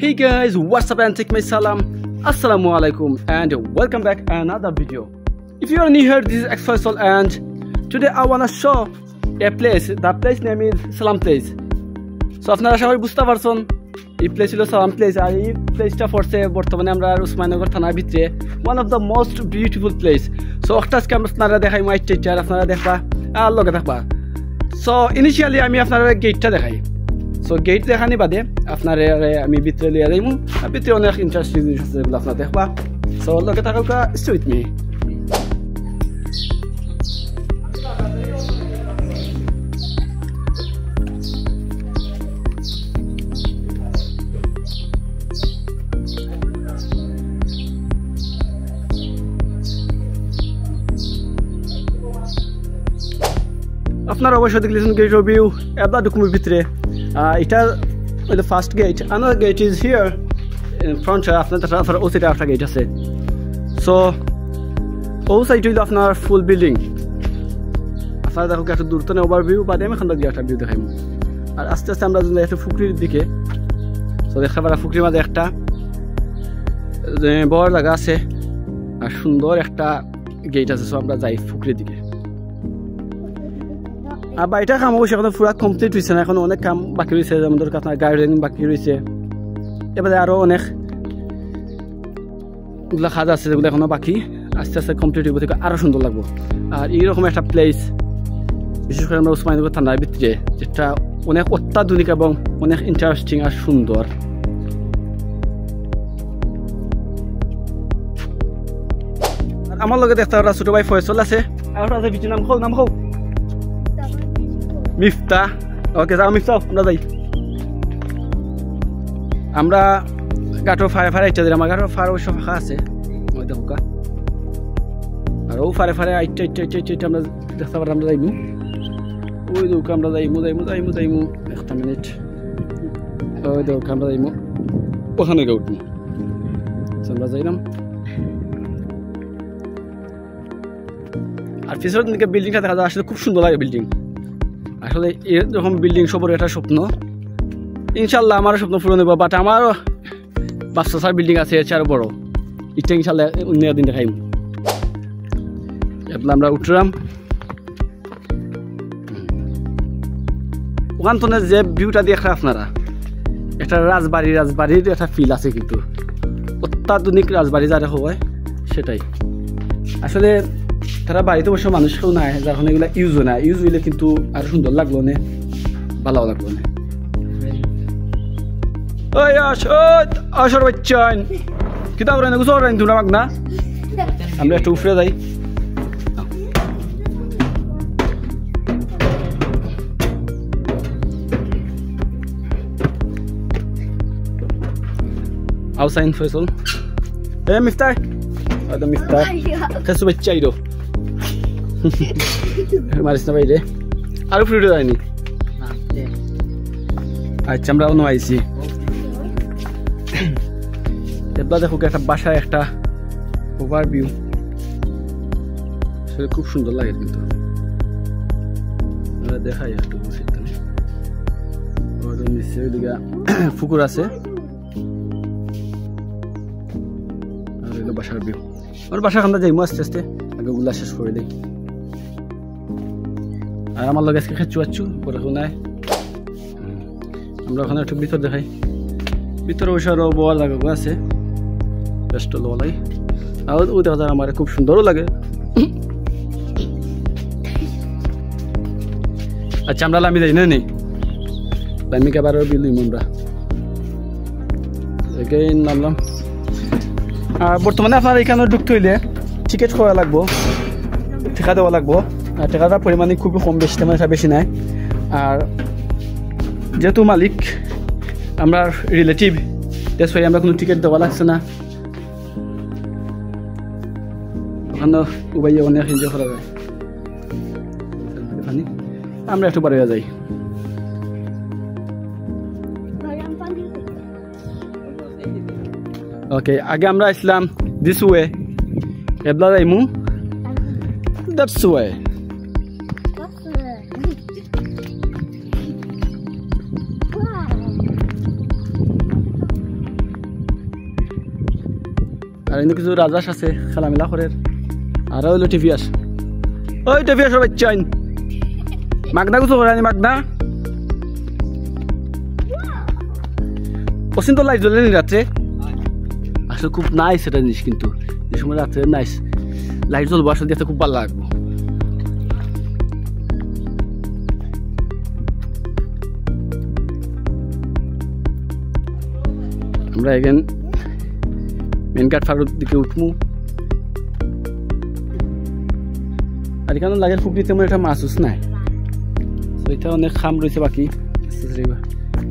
Hey guys, what's up and take my salam. Assalamu alaikum and welcome back another video. If you are new here, this is X Faisal and today I wanna show a place. The place name is Salam Place. So আপনারা সবাই বুঝতে পারছেন এই place হলো সালাম place আর এই প্লেসটা পড়ছে বর্তমানে আমরা উসমাননগর থানার ভিতরে one of the most beautiful place. So আজকে আমরা আপনারা দেখাই মাইট টিচার আপনারা দেখবা আর লগে থাকবা. So initially আমি আপনারা গেটটা দেখাই. So gate দেখানি বাদে আপনারা আমি ভিতরে লিয়ে যাইমু আর ভিতরে অনেক ইন্টারেস্টিং জিনিস আছে যেগুলো আপনারা দেখবা. So লগে থাকা stay with me. আপনারা অবশ্যই দেখলেন গেট রিভিউ এবার ডকুমেন্ট ভিতরে এটা the first gate. Another gate is here in front আপনার ও সাইডে একটা গেট আছে. সো ও সাইড হইল আপনার ফুল বিল্ডিং. আপনারা দেখো একটা দূর থেকে ওভারভিউ বাদে আমি এখান থেকে একটা ভিউ দেখাইব আর আস্তে আস্তে আমরা যদি একটা ফুকরির দিকে সো দেখা পারা ফুকরির মাঝে একটা বড় জায়গা আছে আর সুন্দর একটা গেট আছে. সো আমরা যাই ফুকরির দিকে. আর বাড়িটা কাম অবশ্যই এখন পুরো কমপ্লিট হয়েছে না, এখন অনেক কাম বাকি রয়েছে, যেমন ধরো আপনার গার্ডেন বাকি রয়েছে, এবারে আরও অনেক ওগুলো কাজ আছে যেগুলো এখনো বাকি, আস্তে আস্তে কমপ্লিট হইব থেকে আরও সুন্দর লাগবো. আর এইরকম একটা প্লেস বিশেষ করে আমরা উসমাননগর থানার ভিতরে যেটা অনেক অত্যাধুনিক এবং অনেক ইন্টারেস্টিং আর সুন্দর. আর আমার লগে দেখতে ওরা ছোটো ভাই ফয়সল আছে আর আছে বিচু নাম খো মিফতা. ওকে যাও মিফতা আমরা যাই. আমরা গাটো ফারে আইটা দিই, আমার গাটো ফার অবশ্য ফাঁকা আছে ওই দেখো আর ও ফারে আইটা আমরা দেখতে পারি. আমরা যাইমু ওই দেখো আমরা যাইমু একটা মিনিট. ওই দেখো আমরা যাইমু ওখানে গিয়ে উঠবো. আমরা যাইলাম আর পিছনের দিকে বিল্ডিংটা দেখা যায়, আসলে খুব সুন্দর লাগে বিল্ডিং. আসলে এরকম বিল্ডিং সবার একটা স্বপ্ন, ইনশাল্লাহ আমারও স্বপ্ন পূরণ হইব. বাট আমারও 500 বিল্ডিং আছে, এর চেয়ে আরও বড়. এটা ইনশাল্লাহ অন্য দিন দেখাইম. এবার আমরা উঠলাম ওখান থেকে যে ভিউটা দেখে আপনারা একটা রাজবাড়ির একটা ফিল আছে, কিন্তু অত্যাধুনিক রাজবাড়ি যারা হয় সেটাই. আসলে তারা বাড়িতে বসে মানুষ কেউ নাই, যার কারণে এগুলো ইউজ হইলে কিন্তু আরো সুন্দর লাগলো না, ভালো লাগলো না. ওই আসর বাচ্চান কিতাব রাইন গুছর রাইন দুনা মাগনা. আমরা একটু উপরে যাই. আউসাইন Faisal Miftah ada miftah kasu bachai do maris na বাইরে আর ফ্রিডো যায়নি. আচ্ছা আমরা অন্য আইছি. এবার দেখো একটা বাসায় একটা ওভারভিউ, সেটা খুব সুন্দর লাগে. কিন্তু আমরা দেখাই একটু সেখানে নিশ্চয়ই দিকে পুকুর আছে আর বাসার ভিউ. আমার বাসা খান্দা যাইমু আস্তে আস্তে, আগে গুলা শেষ করে দেই. আর আমার লগে আজকে খেচু পরে নাই. আমরা ওখানে একটু ভিতর দেখাই. ভিতরে বসে আরো বড় জায়গা আছে, বেস্ট লাই. আর ও দেখা যায় আমার খুব সুন্দরও লাগে. আচ্ছা আমরা লামি যাই না নি লামি কেবার বিলুম আমরা এগেইন নামলাম. আর বর্তমানে আপনার এখানে ঢুকতে হইলে টিকিট করা লাগবো, টিকা দেওয়া লাগবো. আর টিকাটার পরিমাণে খুবই কম, বেশি তেমন বেশি নাই. আর যেহেতু মালিক আমরা রিলেটিভ, দ্যাটস ওয়াই আমরা কোনো টিকিট দেওয়া লাগছে না. ওখানে উবাইয়ে অনেক এনজয় করা যায়. আমরা একটু বাড়িয়ে যাই. ওকে আগে আমরা আসলাম দিস ওয়ে, এবলা যাইমু দ্যাটস ওয়ে. আর এনে কিছু রাজাস আছে খেলামেলা করে আর হইলো টিভিয়াস ওই টিভিয়াসের বাচ্চা আইন মাগনা কিছু করানি মাগনা পছন্দ লাইট জ্বলে নি রাত্রে আসলে খুব নাইস এটা জিনিস কিন্তু এই সময় রাত্রে নাইস লাইট জ্বলবো আসলে দেখতে খুব ভালো লাগবে আমরা এখন মেন কাঠ ফারুক দিকে উঠমু আর এখানে লাগে ফুকরি তেমন একটা মাছ উস নাই ওইটা অনেক খাম রয়েছে বাকি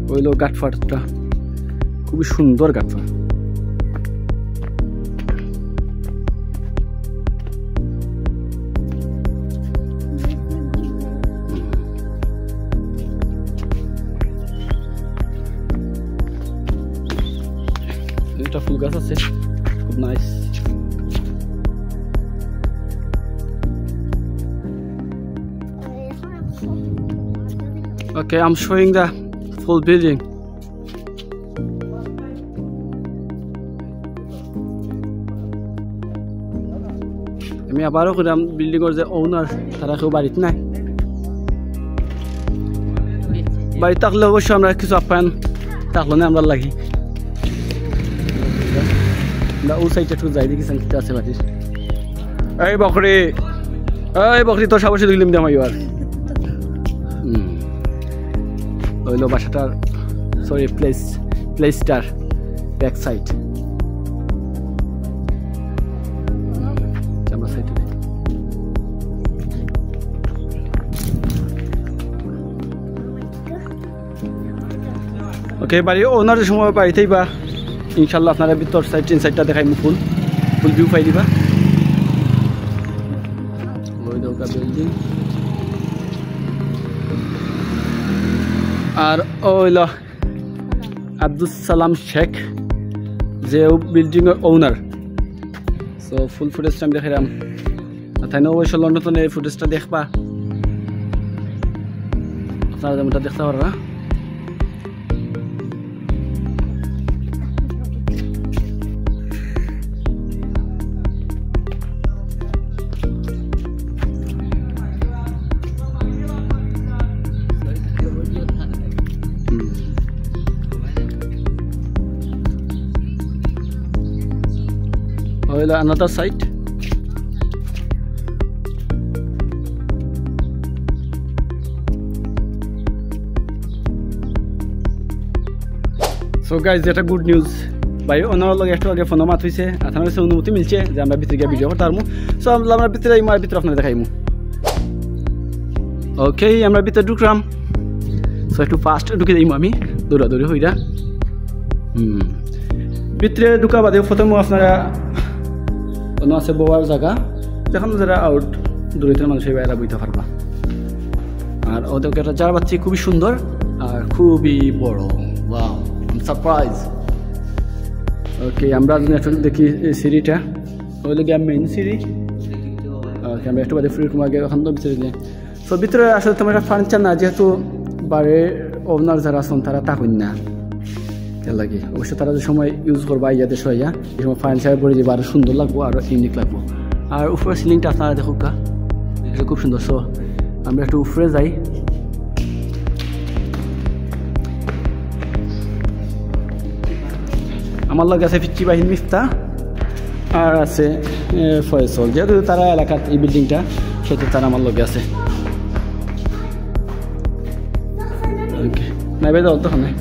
ওইলো গাঠফাটটা খুবই সুন্দর গাঠফা এটা ফুল গাছ আছে খুব nice Okay, I'm showing the full building. আমি আবারও কইলাম বিল্ডিংয়ের যে ওনার তারা কেউ বাড়িতে নাই বাড়ি থাকলে অবশ্যই আমরা কিছু আপ্যায়ন থাকলো না আমরা লাগি ও সাইডে একটু যাই দেখি সাইডটা আছে বাড়ির এই বকরি তোর সাবসে দেখলাম দাম আর ওইলো বাসাটার সরি প্লেসটার ব্যাক সাইড আমরা সাইডে ওকে বাড়ি ওনার সময় বাড়িতেই বা ইনশাল্লাহ আপনারা ভিতর সাইড তিন সাইডটা দেখাই ফুল ভিউ পাই দিবা ওই দৌকা বিল্ডিং আর ওইল আব্দুল সালাম শেখ যে বিল্ডিং ওনার সো ফুল ফুটেজটা আমি দেখাইলাম তাই না অবশ্য লন্ডন এই ফুটেজটা দেখবা আপনারা যেমনটা দেখতে পারবা another site so guys এটা গুড নিউজ ভাই ওনার লগে একটু আগে ফোন মাত হইছে আপনার কাছে অনুমতি মিলছে যে আমরা ভিতরে গিয়ে ভিডিও করতে পারবো সো আমরা ভিতরে আমার ভিতরে আপনাদের দেখাইমু ওকে আমরা ভিতরে ঢুকলাম সো একটু ফাস্ট ঢুকে যাইমু আমি দৌড়াদৌড়ি হইরা ভিতরে ঢুকা বাদে প্রথমে আপনারা কোনো আছে বওয়ার জায়গা যেখানে যারা আউট দূরের মানুষ এরা বইতে পারবা আর ওদেরকে একটা যার বাচ্চি খুবই সুন্দর আর খুবই বড় ওয়াও আই এম সারপ্রাইজ ওকে আমরা একটু দেখি এই সিঁড়িটা ওই গিয়ে মেইন সিঁড়ি ওকে আমরা একটু বাদে ফ্রি রুম আগে ওখান তো ভিতরে নিয়ে সো ভিতরে আসলে তোমার একটা ফার্নিচার না যেহেতু বাড়ির ওনার যারা আছেন তারা থাকুন না লাগে অবশ্য তারা যে সময় ইউজ করবা ইয়াদের সইয়া এই সময় ফার্নিচার পরে যাবে আরও সুন্দর লাগবো আরও ইউনিক লাগবো আর উপরের সিলিংটা আপনারা দেখুক এটা খুব সুন্দর সো আমরা একটু উপরে যাই আমার লগে আছে ফিচ্চি বাহিনী মিফতা আর আছে ফয়সল যেহেতু তারা এলাকার এই বিল্ডিংটা সেহেতু তারা আমার লগে আছে ওকে নাই বেদা তখন নাই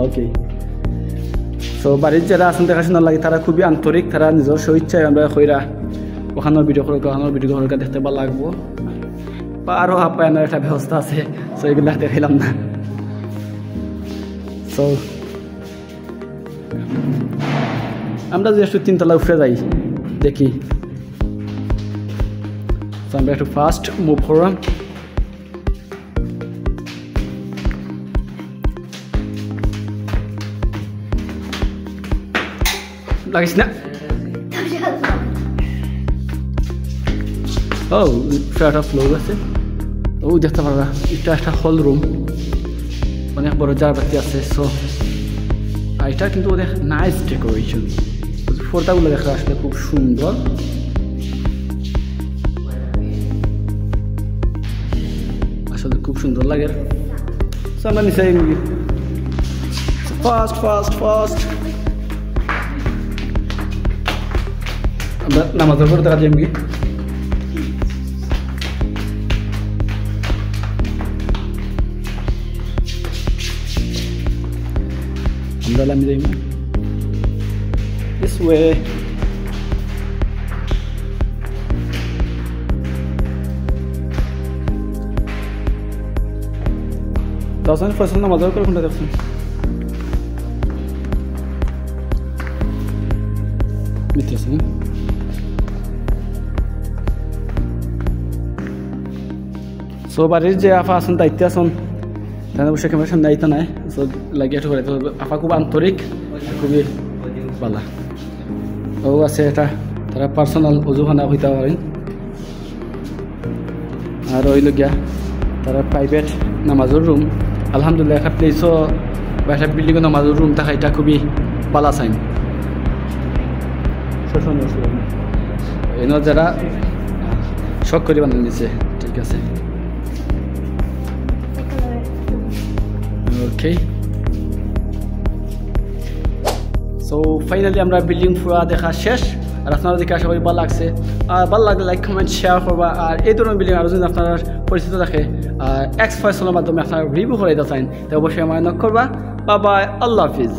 ওকে সো বাড়ির যারা আছেন দেখাশোনা লাগে তারা খুবই আন্তরিক তারা নিজের স্বইচ্ছায় আমরা কইরা ওখানের ভিডিও করে দেখতে ভালো লাগবো বা আরও আপ্যায়নের একটা ব্যবস্থা আছে সো এগুলো দেখাইলাম না সো আমরা যে একটু তিনতলা উঠে যাই দেখি তো আমরা একটু ফাস্ট মুভ করলাম লাগিস না ও একটা ফ্লোর আছে ও দেখতে পারবা এটা একটা হল রুম অনেক বড় জারবাতি আছে। সো এটা কিন্তু অনেক নাইস ডেকোরেশন, পর্দাগুলো দেখা আসলে খুব সুন্দর। আসলে খুব সুন্দর লাগে। সো আমরা নিচে ফাস্ট ফাস্ট ফাস্ট আমরা নামাজের পরে দেখা যাই। আমরা লামি যাই this way. দশজন ফসল নামাজের করে কোনটা দেখছেন? মিথ্যাছেন সো বাড়ির যে আফা আছেন দায়িত্বে আছেন তাদের অবশ্যই ক্যামেরার সামনে আইতে নাই। সো লাগিয়ে একটু করে আফা খুব আন্তরিক, খুবই ভালো। ও আছে এটা তারা পার্সোনাল অজুখানা হইতে পারেন। আর ওই লগিয়া তারা প্রাইভেট নামাজের রুম। আলহামদুলিল্লাহ একটা প্লেসও বা একটা বিল্ডিংও নামাজের রুম থাকা এটা খুবই ভালো চাইন। এনে যারা শখ করে বানিয়ে নিচ্ছে। ঠিক আছে, ওকে। সো ফাইনালি আমরা বিল্ডিং পুরা দেখা শেষ। আর আপনারা দেখে আশা করি ভালো লাগছে। আর ভালো লাগলে লাইক কমেন্ট শেয়ার করবা। আর এই ধরনের বিল্ডিং আরও যদি আপনার পরিচিত থাকে আর এক্স ফয়সালের মাধ্যমে আপনারা রিভিউ করে দিতে চান, তো অবশ্যই আমার নক করবা। বাই বাই, আল্লাহ হাফিজ।